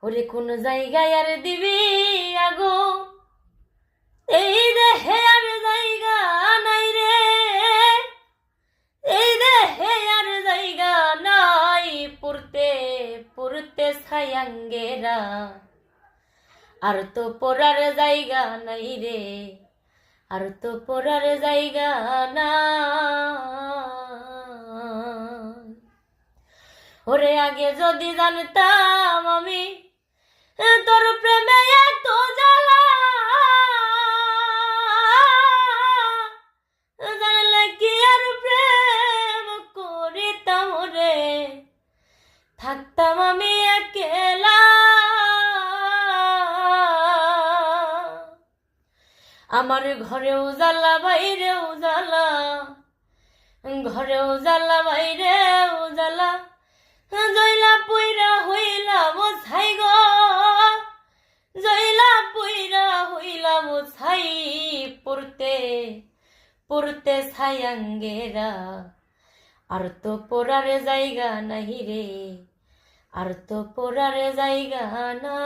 ওরে কোন জায়গায় আর দিবি আগো, এই দেহে আর জায়গা নাই রে, এই দেহে আর জায়গা নাই, পুরতে পুরতে ছায়াঙ্গেরা, আর তো পড়ার জায়গা নাই রে, আর তো পড়ার জায়গা না। ওরে আগে যদি জানতাম আমি তোর প্রেমে এত জ্বালা, জানলে কি আর প্রেম করিতাম রে, থাকতাম আমি একেলা। আমার ঘরেও জ্বালা বাইরেও জ্বালা, ঘরেও জ্বালা বাইরেও জ্বালা, জয়লা পইরা হইলাম ছাই গো, জয়লা পইরা হইলাম ছাই, পড়তে পড়তে ছায়াঙ্গেরা, আর তো পড়ার জায়গা নাহি রে, আর তো পড়ার জায়গা না।